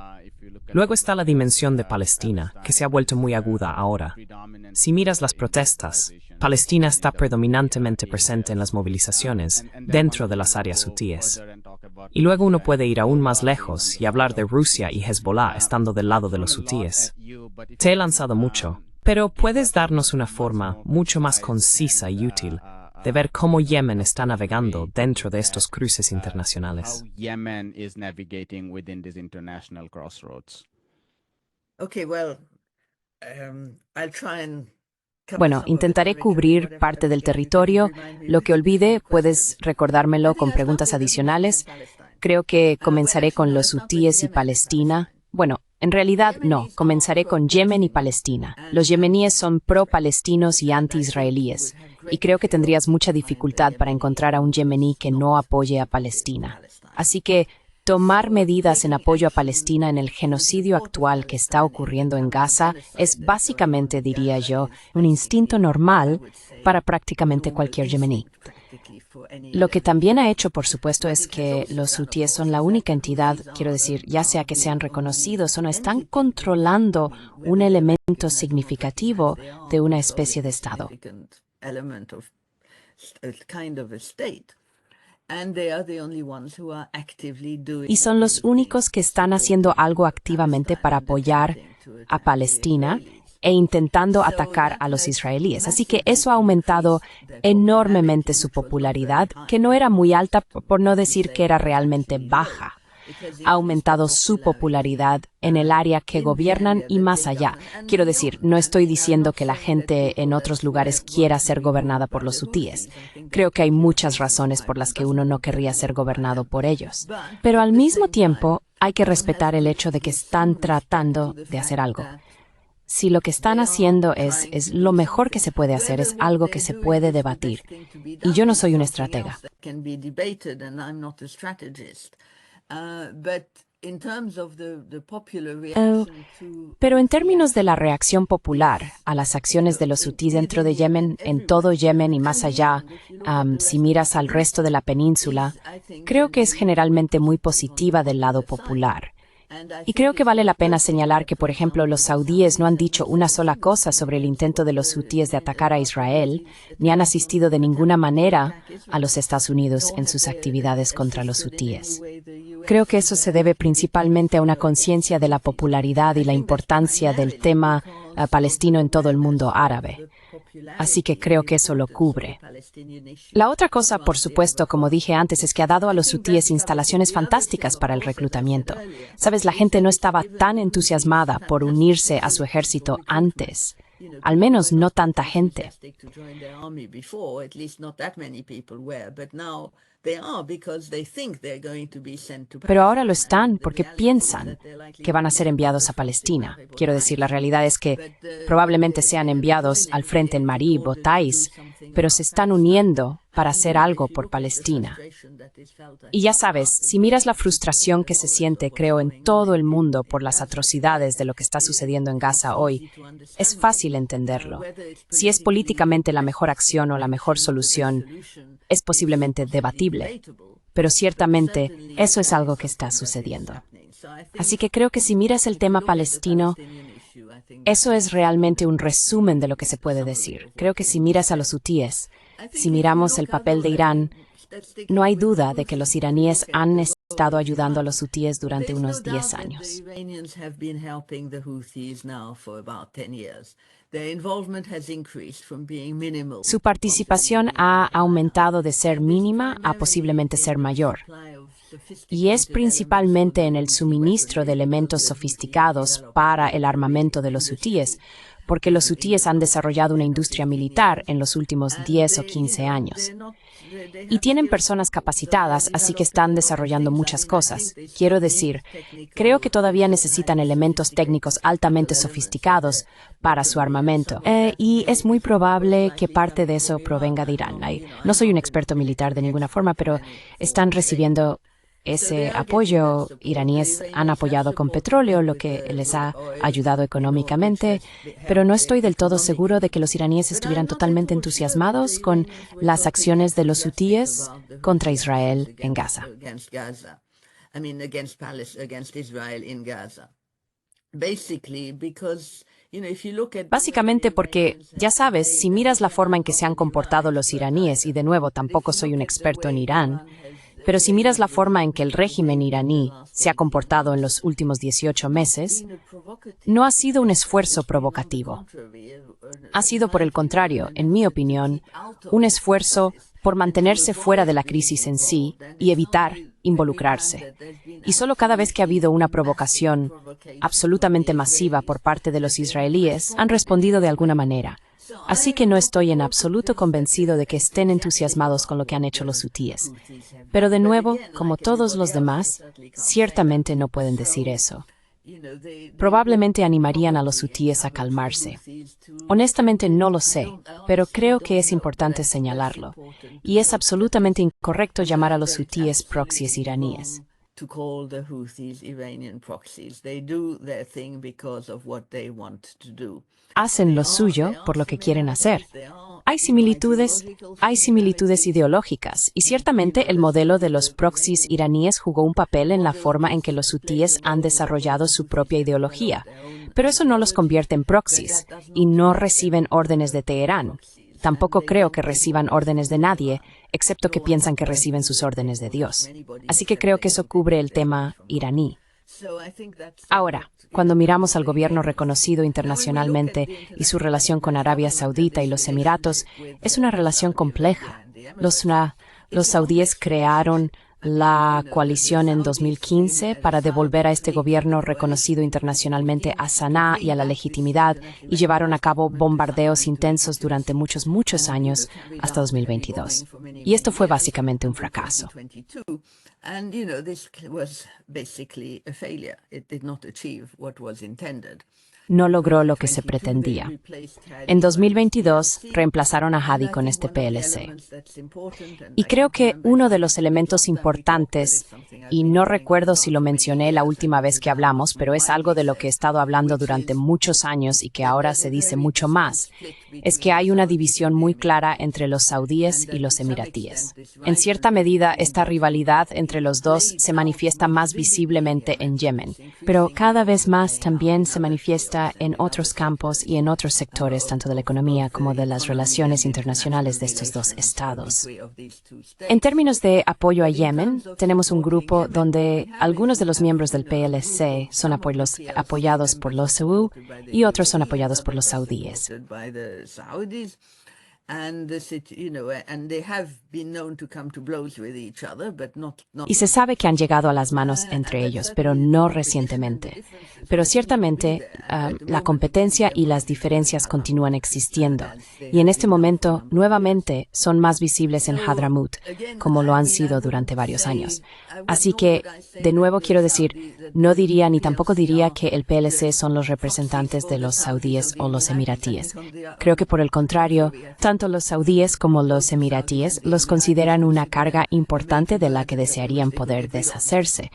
Luego está la dimensión de Palestina, que se ha vuelto muy aguda ahora. Si miras las protestas, Palestina está predominantemente presente en las movilizaciones dentro de las áreas hutíes. Y luego uno puede ir aún más lejos y hablar de Rusia y Hezbollah estando del lado de los hutíes. Te he lanzado mucho, pero ¿puedes darnos una forma mucho más concisa y útil de ver cómo Yemen está navegando dentro de estos cruces internacionales?
Yemen is navigating within these international crossroads.
Okay, well, I'll try and
Bueno, intentaré cubrir parte del territorio. Lo que olvide, puedes recordármelo con preguntas adicionales. Creo que comenzaré con los hutíes y Palestina. Bueno, en realidad no, comenzaré con Yemen y Palestina. Los yemeníes son pro-palestinos y anti-israelíes, y creo que tendrías mucha dificultad para encontrar a un yemení que no apoye a Palestina. Así que tomar medidas en apoyo a Palestina en el genocidio actual que está ocurriendo en Gaza es básicamente, diría yo, un instinto normal para prácticamente cualquier yemení. Lo que también ha hecho, por supuesto, es que los hutíes son la única entidad, quiero decir, ya sea que sean reconocidos o no, están controlando un elemento significativo de una especie de Estado. Y son los únicos que están haciendo algo activamente para apoyar a Palestina e intentando atacar a los israelíes. Así que eso ha aumentado enormemente su popularidad, que no era muy alta, por no decir que era realmente baja. Ha aumentado su popularidad en el área que gobiernan y más allá. Quiero decir, no estoy diciendo que la gente en otros lugares quiera ser gobernada por los hutíes. Creo que hay muchas razones por las que uno no querría ser gobernado por ellos. Pero al mismo tiempo, hay que respetar el hecho de que están tratando de hacer algo. Si lo que están haciendo es lo mejor que se puede hacer, es algo que se puede debatir. Y yo no soy un estratega. Pero en términos de la reacción popular a las acciones de los hutíes dentro de Yemen, en todo Yemen y más allá, si miras al resto de la península, creo que es generalmente muy positiva del lado popular. Y creo que vale la pena señalar que, por ejemplo, los saudíes no han dicho una sola cosa sobre el intento de los hutíes de atacar a Israel, ni han asistido de ninguna manera a los Estados Unidos en sus actividades contra los hutíes. Creo que eso se debe principalmente a una conciencia de la popularidad y la importancia del tema palestino en todo el mundo árabe. Así que creo que eso lo cubre. La otra cosa, por supuesto, como dije antes, es que ha dado a los hutíes instalaciones fantásticas para el reclutamiento. Sabes, la gente no estaba tan entusiasmada por unirse a su ejército antes. Al menos no tanta gente. Pero ahora lo están porque piensan que van a ser enviados a Palestina. Quiero decir, la realidad es que probablemente sean enviados al frente en Marib o Taiz, pero se están uniendo para hacer algo por Palestina. Y ya sabes, si miras la frustración que se siente, creo, en todo el mundo por las atrocidades de lo que está sucediendo en Gaza hoy, es fácil entenderlo. Si es políticamente la mejor acción o la mejor solución, es posiblemente debatible, pero ciertamente eso es algo que está sucediendo. Así que creo que si miras el tema palestino, eso es realmente un resumen de lo que se puede decir. Creo que si miras a los hutíes, si miramos el papel de Irán, no hay duda de que los iraníes han estado ayudando a los hutíes durante unos 10 años. Su participación ha aumentado de ser mínima a posiblemente ser mayor. Y es principalmente en el suministro de elementos sofisticados para el armamento de los hutíes, porque los hutíes han desarrollado una industria militar en los últimos 10 o 15 años. Y tienen personas capacitadas, así que están desarrollando muchas cosas. Quiero decir, creo que todavía necesitan elementos técnicos altamente sofisticados para su armamento. Y es muy probable que parte de eso provenga de Irán. No soy un experto militar de ninguna forma, pero están recibiendo ese apoyo. Iraníes han apoyado con petróleo, lo que les ha ayudado económicamente, pero no estoy del todo seguro de que los iraníes estuvieran totalmente entusiasmados con las acciones de los hutíes contra Israel en Gaza. Básicamente porque, ya sabes, si miras la forma en que se han comportado los iraníes, y de nuevo tampoco soy un experto en Irán, Pero si miras la forma en que el régimen iraní se ha comportado en los últimos 18 meses, no ha sido un esfuerzo provocativo. Ha sido, por el contrario, en mi opinión, un esfuerzo por mantenerse fuera de la crisis en sí y evitar involucrarse. Y solo cada vez que ha habido una provocación absolutamente masiva por parte de los israelíes, han respondido de alguna manera. Así que no estoy en absoluto convencido de que estén entusiasmados con lo que han hecho los hutíes. Pero de nuevo, como todos los demás, ciertamente no pueden decir eso. Probablemente animarían a los hutíes a calmarse. Honestamente no lo sé, pero creo que es importante señalarlo. Y es absolutamente incorrecto llamar a los hutíes proxies iraníes. Hacen lo suyo por lo que quieren hacer. Hay similitudes ideológicas, y ciertamente el modelo de los proxies iraníes jugó un papel en la forma en que los hutíes han desarrollado su propia ideología. Pero eso no los convierte en proxies, y no reciben órdenes de Teherán. Tampoco creo que reciban órdenes de nadie, excepto que piensan que reciben sus órdenes de Dios. Así que creo que eso cubre el tema iraní. Ahora, cuando miramos al gobierno reconocido internacionalmente y su relación con Arabia Saudita y los Emiratos, es una relación compleja. Los saudíes crearon la coalición en 2015 para devolver a este gobierno reconocido internacionalmente a Saná y a la legitimidad, y llevaron a cabo bombardeos intensos durante muchos años hasta 2022. Y esto fue básicamente un fracaso. No logró lo que se pretendía. En 2022, reemplazaron a Hadi con este PLC. Y creo que uno de los elementos importantes, y no recuerdo si lo mencioné la última vez que hablamos, pero es algo de lo que he estado hablando durante muchos años y que ahora se dice mucho más, es que hay una división muy clara entre los saudíes y los emiratíes. En cierta medida, esta rivalidad entre los dos se manifiesta más visiblemente en Yemen, pero cada vez más también se manifiesta en otros campos y en otros sectores, tanto de la economía como de las relaciones internacionales de estos dos estados. En términos de apoyo a Yemen, tenemos un grupo donde algunos de los miembros del PLC son apoyados por los Saud y otros son apoyados por los saudíes. Y se sabe que han llegado a las manos entre ellos, pero no recientemente. Pero ciertamente la competencia y las diferencias continúan existiendo. Y en este momento, nuevamente, son más visibles en Hadramut, como lo han sido durante varios años. Así que, de nuevo quiero decir, no diría ni tampoco diría que el PLC son los representantes de los saudíes o los emiratíes. Creo que por el contrario, tanto los saudíes como los emiratíes los consideran una carga importante de la que desearían poder deshacerse.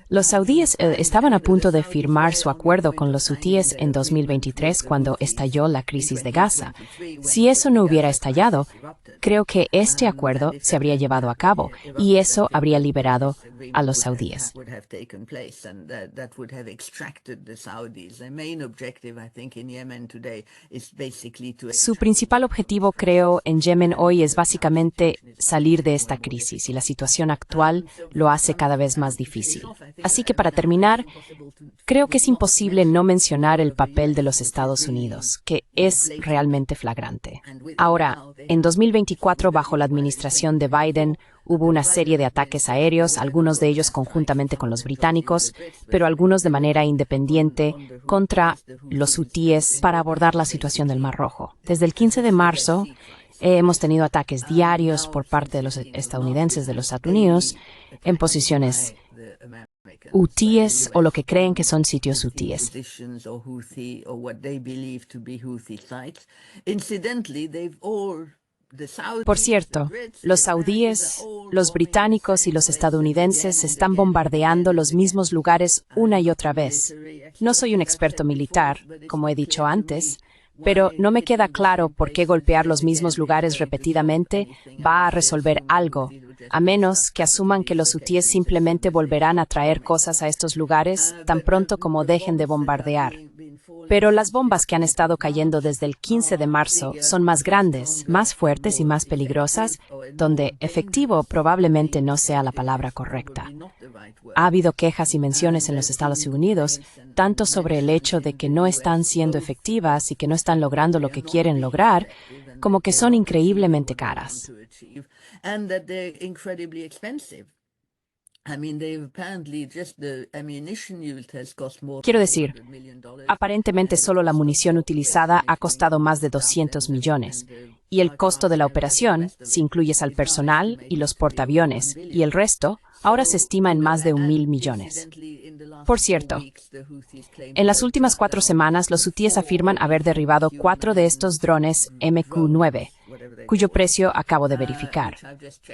Los saudíes estaban a punto de firmar su acuerdo con los hutíes en 2023 cuando estalló la crisis de Gaza. Si eso no hubiera estallado, creo que este acuerdo se habría llevado a cabo y eso habría liberado a los saudíes. Su principal objetivo, creo, en Yemen hoy es básicamente salir de esta crisis y la situación actual lo hace cada vez más difícil. Así que para terminar, creo que es imposible no mencionar el papel de los Estados Unidos, que es realmente flagrante. Ahora, en 2024, bajo la administración de Biden, hubo una serie de ataques aéreos, algunos de ellos conjuntamente con los británicos, pero algunos de manera independiente, contra los hutíes para abordar la situación del Mar Rojo. Desde el 15 de marzo, hemos tenido ataques diarios por parte de los estadounidenses de los Estados Unidos en posiciones hutíes o lo que creen que son sitios hutíes. Por cierto, los saudíes, los británicos y los estadounidenses están bombardeando los mismos lugares una y otra vez. No soy un experto militar, como he dicho antes, pero no me queda claro por qué golpear los mismos lugares repetidamente va a resolver algo, a menos que asuman que los hutíes simplemente volverán a traer cosas a estos lugares tan pronto como dejen de bombardear. Pero las bombas que han estado cayendo desde el 15 de marzo son más grandes, más fuertes y más peligrosas, donde efectivo probablemente no sea la palabra correcta. Ha habido quejas y menciones en los Estados Unidos, tanto sobre el hecho de que no están siendo efectivas y que no están logrando lo que quieren lograr, como que son increíblemente caras. Quiero decir, aparentemente solo la munición utilizada ha costado más de 200 millones, y el costo de la operación, si incluyes al personal y los portaaviones y el resto, ahora se estima en más de 1.000 millones. Por cierto, en las últimas 4 semanas los hutíes afirman haber derribado 4 de estos drones MQ-9, cuyo precio acabo de verificar.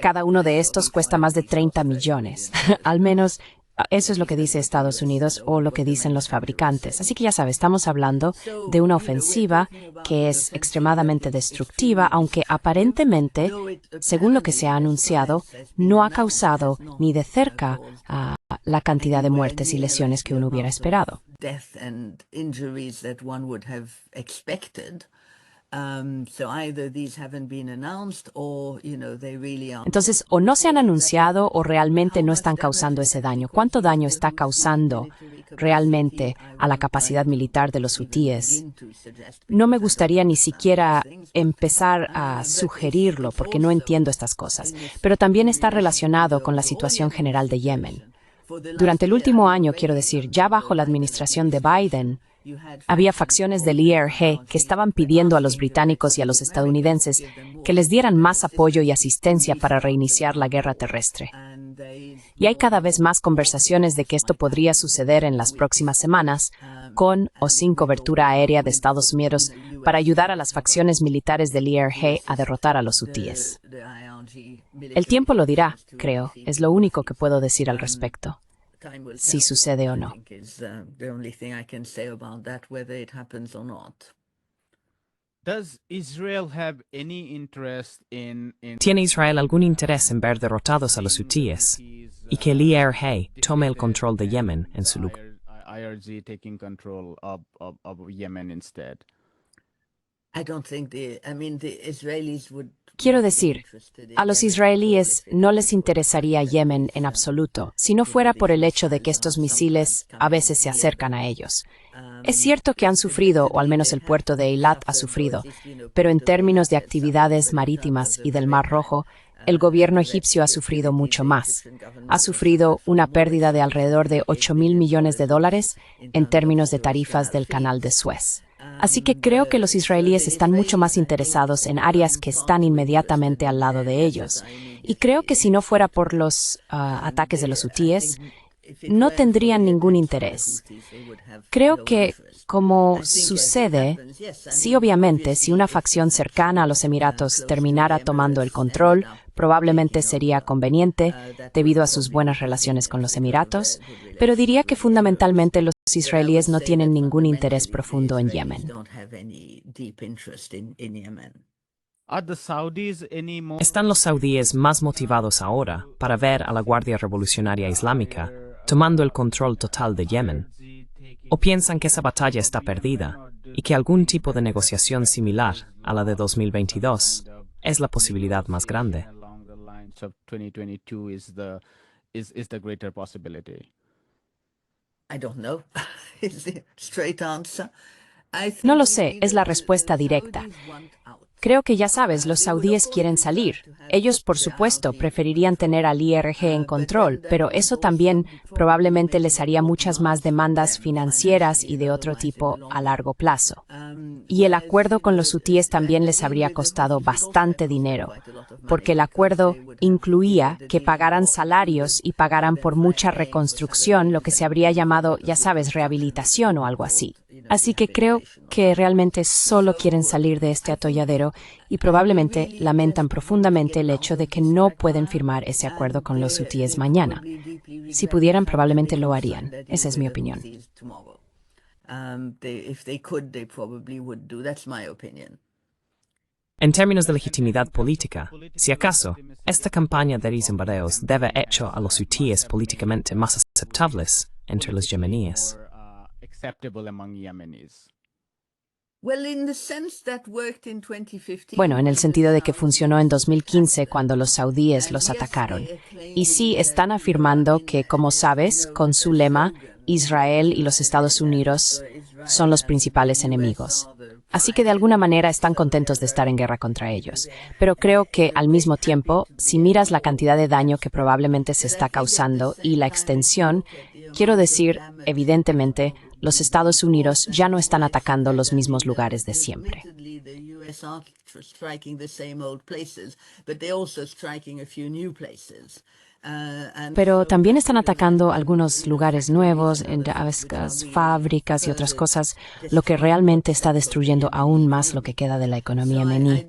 Cada uno de estos cuesta más de 30 millones. Al menos eso es lo que dice Estados Unidos o lo que dicen los fabricantes. Así que ya sabes, estamos hablando de una ofensiva que es extremadamente destructiva, aunque aparentemente, según lo que se ha anunciado, no ha causado ni de cerca la cantidad de muertes y lesiones que uno hubiera esperado. Entonces, o no se han anunciado o realmente no están causando ese daño. ¿Cuánto daño está causando realmente a la capacidad militar de los hutíes? No me gustaría ni siquiera empezar a sugerirlo porque no entiendo estas cosas, pero también está relacionado con la situación general de Yemen. Durante el último año, quiero decir, ya bajo la administración de Biden, había facciones del IRG que estaban pidiendo a los británicos y a los estadounidenses que les dieran más apoyo y asistencia para reiniciar la guerra terrestre. Y hay cada vez más conversaciones de que esto podría suceder en las próximas semanas, con o sin cobertura aérea de Estados Unidos, para ayudar a las facciones militares del IRG a derrotar a los hutíes. El tiempo lo dirá, creo, es lo único que puedo decir al respecto. Si sucede o no.
¿Tiene Israel algún interés en ver derrotados a los hutíes y que el IRG tome el control de Yemen en su lugar?
Quiero decir, a los israelíes no les interesaría Yemen en absoluto, si no fuera por el hecho de que estos misiles a veces se acercan a ellos. Es cierto que han sufrido, o al menos el puerto de Eilat ha sufrido, pero en términos de actividades marítimas y del Mar Rojo, el gobierno egipcio ha sufrido mucho más. Ha sufrido una pérdida de alrededor de $8.000 millones en términos de tarifas del Canal de Suez. Así que creo que los israelíes están mucho más interesados en áreas que están inmediatamente al lado de ellos. Y creo que si no fuera por los ataques de los hutíes, no tendrían ningún interés. Creo que, como sucede, sí, obviamente, si una facción cercana a los Emiratos terminara tomando el control, probablemente sería conveniente debido a sus buenas relaciones con los Emiratos, pero diría que fundamentalmente los israelíes no tienen ningún interés profundo en Yemen.
¿Están los saudíes más motivados ahora para ver a la Guardia Revolucionaria Islámica tomando el control total de Yemen? ¿O piensan que esa batalla está perdida y que algún tipo de negociación similar a la de 2022 es la posibilidad más grande?
No lo sé, es la respuesta directa. Creo que ya sabes, los saudíes quieren salir. Ellos, por supuesto, preferirían tener al IRG en control, pero eso también probablemente les haría muchas más demandas financieras y de otro tipo a largo plazo. Y el acuerdo con los hutíes también les habría costado bastante dinero, porque el acuerdo incluía que pagaran salarios y pagaran por mucha reconstrucción, lo que se habría llamado, ya sabes, rehabilitación o algo así. Así que creo que realmente solo quieren salir de este atolladero y probablemente lamentan profundamente el hecho de que no pueden firmar ese acuerdo con los hutíes mañana. Si pudieran, probablemente lo harían. Esa es mi opinión.
En términos de legitimidad política, si acaso, esta campaña de bombardeos debe hecho a los hutíes políticamente más aceptables entre los yemeníes.
Bueno, en el sentido de que funcionó en 2015 cuando los saudíes los atacaron. Y sí, están afirmando que, como sabes, con su lema, Israel y los Estados Unidos son los principales enemigos. Así que de alguna manera están contentos de estar en guerra contra ellos. Pero creo que, al mismo tiempo, si miras la cantidad de daño que probablemente se está causando y la extensión, quiero decir, evidentemente, los Estados Unidos ya no están atacando los mismos lugares de siempre. Pero también están atacando algunos lugares nuevos, fábricas y otras cosas, lo que realmente está destruyendo aún más lo que queda de la economía yemení.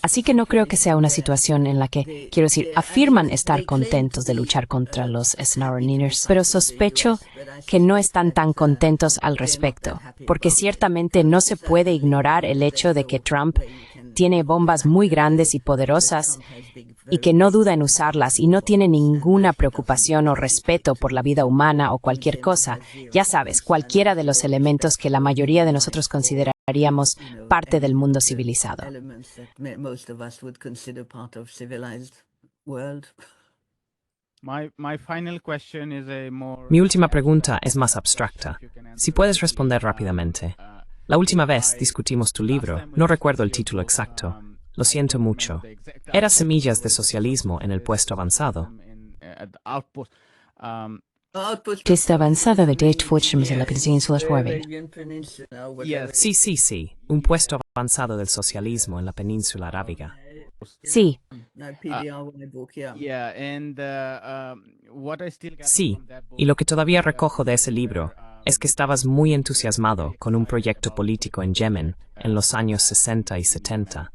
Así que no creo que sea una situación en la que, quiero decir, afirman estar contentos de luchar contra los Snarniners, pero sospecho que no están tan contentos al respecto, porque ciertamente no se puede ignorar el hecho de que Trump tiene bombas muy grandes y poderosas y que no duda en usarlas y no tiene ninguna preocupación o respeto por la vida humana o cualquier cosa. Ya sabes, cualquiera de los elementos que la mayoría de nosotros consideraríamos parte del mundo civilizado.
Mi última pregunta es más abstracta. Si puedes responder rápidamente. La última vez discutimos tu libro, no recuerdo el título exacto. Lo siento mucho. Era Semillas de Socialismo en el Puesto Avanzado.
Puesto avanzado de Fortschritt en la península
Sí. Un puesto avanzado del socialismo en la península arábiga.
Sí.
Sí, y lo que todavía recojo de ese libro es que estabas muy entusiasmado con un proyecto político en Yemen en los años 60 y 70.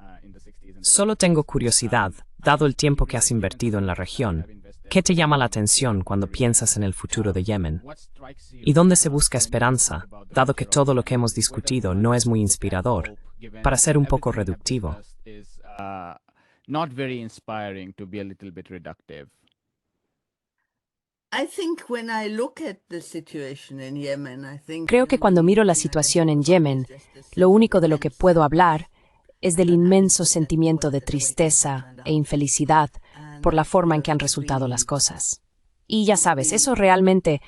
Solo tengo curiosidad, dado el tiempo que has invertido en la región, ¿qué te llama la atención cuando piensas en el futuro de Yemen? ¿Y dónde se busca esperanza, dado que todo lo que hemos discutido no es muy inspirador, para ser un poco reductivo?
Creo que cuando miro la situación en Yemen, lo único de lo que puedo hablar es del inmenso sentimiento de tristeza e infelicidad por la forma en que han resultado las cosas. Y ya sabes, eso realmente,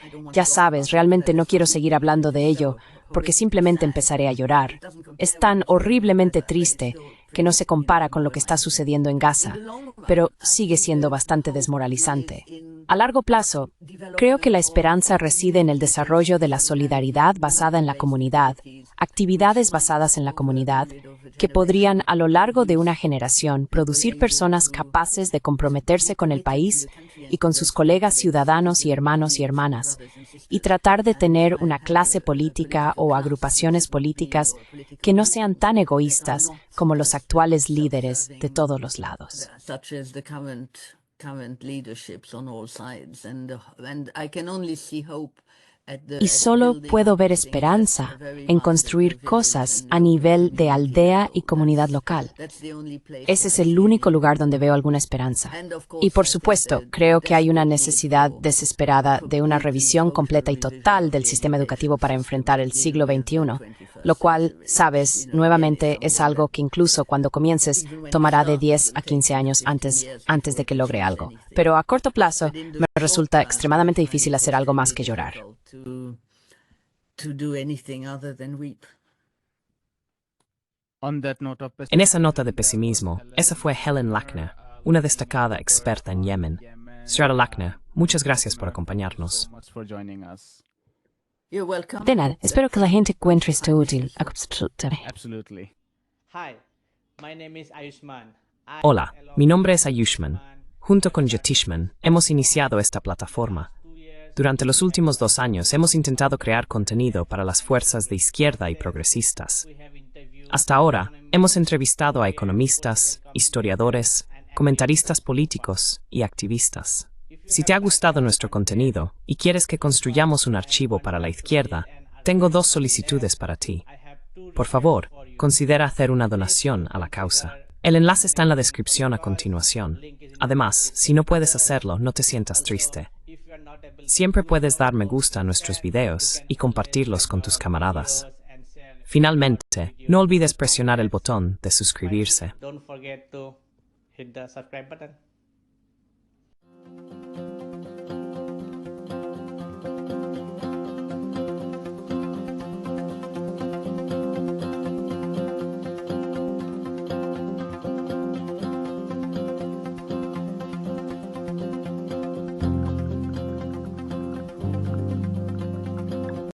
realmente no quiero seguir hablando de ello, porque simplemente empezaré a llorar. Es tan horriblemente triste que no se compara con lo que está sucediendo en Gaza, pero sigue siendo bastante desmoralizante. A largo plazo, creo que la esperanza reside en el desarrollo de la solidaridad basada en la comunidad, actividades basadas en la comunidad, que podrían, a lo largo de una generación, producir personas capaces de comprometerse con el país y con sus colegas ciudadanos y hermanas, y tratar de tener una clase política o agrupaciones políticas que no sean tan egoístas como los actuales líderes de todos los lados. Y solo puedo ver esperanza en construir cosas a nivel de aldea y comunidad local. Ese es el único lugar donde veo alguna esperanza. Y por supuesto, creo que hay una necesidad desesperada de una revisión completa y total del sistema educativo para enfrentar el siglo XXI, lo cual, sabes, nuevamente es algo que incluso cuando comiences tomará de 10 a 15 años antes de que logre algo. Pero a corto plazo me resulta extremadamente difícil hacer algo más que llorar.
En esa nota de pesimismo, esa fue Helen Lackner, una destacada experta en Yemen. Señora Lackner, muchas gracias por acompañarnos.
De nada, espero que la gente encuentre esto útil.
Hola, mi nombre es Ayushman. Junto con Yatishman, hemos iniciado esta plataforma. Durante los últimos 2 años hemos intentado crear contenido para las fuerzas de izquierda y progresistas. Hasta ahora, hemos entrevistado a economistas, historiadores, comentaristas políticos y activistas. Si te ha gustado nuestro contenido y quieres que construyamos un archivo para la izquierda, tengo 2 solicitudes para ti. Por favor, considera hacer una donación a la causa. El enlace está en la descripción a continuación. Además, si no puedes hacerlo, no te sientas triste. Siempre puedes dar me gusta a nuestros videos y compartirlos con tus camaradas. Finalmente, no olvides presionar el botón de suscribirse.
Don't forget to hit the subscribe button.